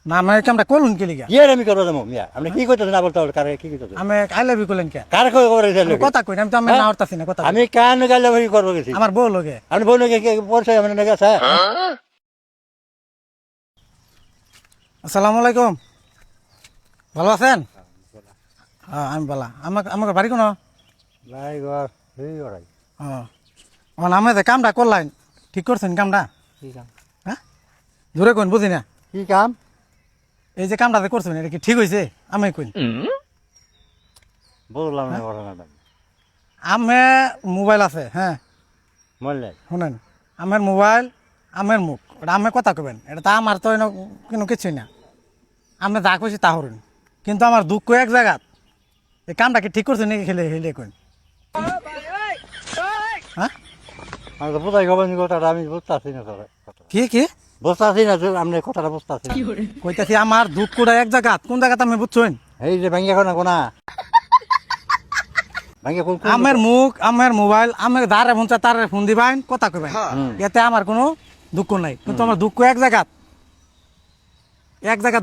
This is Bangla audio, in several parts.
না আমি কামটা করুন কি লিগা ইয়ে আমি করবো যাবো মিয়া আপনি কি করতেছেন না বলতে হবে কারে কি করতেছেন আমি আই লাভ ইউ করলেন কে কারে করে কথা কই না আমি তো আমি না হরতাছি না কথা আমি কান গালে ভাই করবো গেছি আমার বউ লগে আপনি বলুন পরিচয় আমার নাকি আছে আসসালামু আলাইকুম ভালো আছেন হ্যাঁ আমি বলা আমাকে বাড়ি কোনো ভাই ঘর এই ওরাই ও আমি যে কামটা করলাম ঠিক করছেন কামটা কি কাম হ্যাঁ জোরে কোন বুঝি না কি কাম এই যে কামটা যে করছেন এটা কি ঠিক হয়েছে আমি কইন বললাম না ঘটনাটা আমি মোবাইল আছে হ্যাঁ বললে শুনেন আমার মোবাইল আমার মুখ ওটা আমি কথা কবেন এটা তা আমার তো কোনো কিছুই না আমি যা কইছি তা হরুন কিন্তু আমার দুঃখ এক জায়গাত এই কামটা কি ঠিক করছেন নাকি খেলে হেলে কইন হ্যাঁ আমি তো বোঝাই খবর কথাটা আমি বুঝতে আসি না কি কি বুঝতে আসি না আপনি কথাটা বুঝতে আসি কইতাছি আমার দুঃখটা এক জায়গাত কোন জায়গাত আমি বুঝছেন এই যে ভেঙ্গে কোনা কোনা ভেঙ্গে কোন আমার মুখ আমার মোবাইল আমার দাঁড়ে ফোন তার ফোন দিবেন কথা কবেন এতে আমার কোনো দুঃখ নাই কিন্তু আমার দুঃখ এক জায়গাত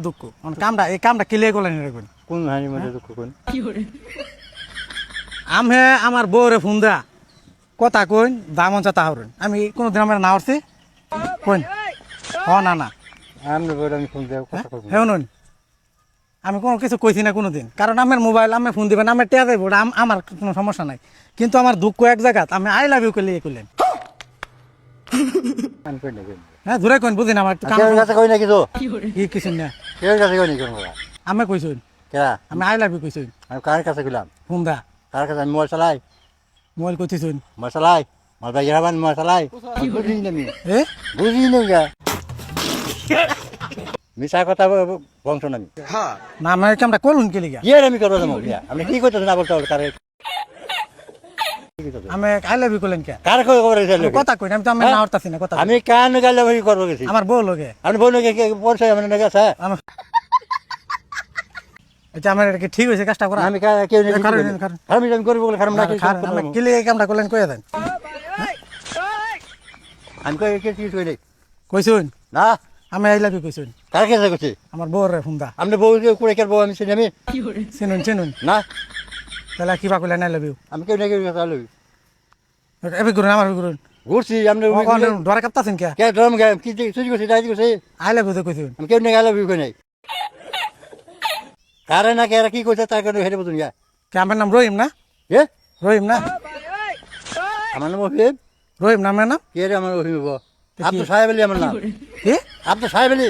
দুঃখ কামটা এই কামটা ক্লিয়ার করলেন এরকম কোন হানির মধ্যে দুঃখ কোন আমি আমার বউরে ফোন দেয়া কথা কইন দামন চা তাহরুন আমি কোনোদিন আমার না উঠছি কইন হ না না আমি বলে আমি ফোন দেব কথা কইব হ্যাঁ নুন আমি কোনো কিছু কইছি না কোনোদিন কারণ আমার মোবাইল আমি ফোন দিবেন আমার টেয়া যাইব আমার কোনো সমস্যা নাই কিন্তু আমার দুঃখ এক জায়গাত আমি আই লাভ ইউ করলে করলেন আমি কই না কই হ্যাঁ ধরে কইন বুঝিন আমার একটু কাম কেউ কাছে কই না কিছু কি কিছু না কেউ কাছে কই না কোন কথা আমি কইছুন কেরা আমি আই লাভ ইউ কইছুন আমি কার কাছে গেলাম ফোন দা কার কাছে আমি মোবাইল চালাই মোবাইল কইতেছুন মোবাইল চালাই মোবাইল ভাই গেলাম মোবাইল চালাই বুঝি না আমি এ বুঝি না গা মিছা কথা বংশ না আমি না আমি কামটা করুন কি লিগা ইয়ে আমি করবো যাবো মিয়া আপনি কি করতেছেন না বলতে হবে কারে আমি আই লাভ ইউ করলেন কে কার করে কথা কই না আমি তো আমি না হরতাছি না কথা আমি কান গালে ভাই করবো গেছি আমার বউ লগে আপনি বলুন পরিচয় আমার নাকি আছে আমার এটা আমার এটা কি ঠিক হয়েছে কাজটা করা আমি কেউ নেই কারণ আমি করবো বলে খারাপ না আমি কি লিগে কামটা করলেন কইয়া দেন আমি কই কিছু কই নাই কইছুন না আমি আই লাভ ইউ কইছুন কার কাছে করছি আমার বউর রে ফোন দা আপনি বউ করে কেন বউ আমি চিনি আমি চিনুন না তাহলে কিবা কইলেন আই লাভ ইউ আমি কেউ নাকি কথা লই এবি করুন আমার করুন ঘুরছি আপনি ধরে কাঁপতাছেন কে কে ড্রাম গে কি সুজি করছি দাই করছি আই লাভ ইউ কইছুন আমি কেউ নাকি আলো বিউ কই নাই কারে না কেরা কি কইছে তার কারণে হেরে বুঝুন ইয়া কে আমার নাম রহিম না এ রহিম না আমার নাম অভিম রহিম নামের নাম কে রে আমার অভিম আব্দুল সাহেব আলী আমার নাম কি আব্দুল সাহেব আলী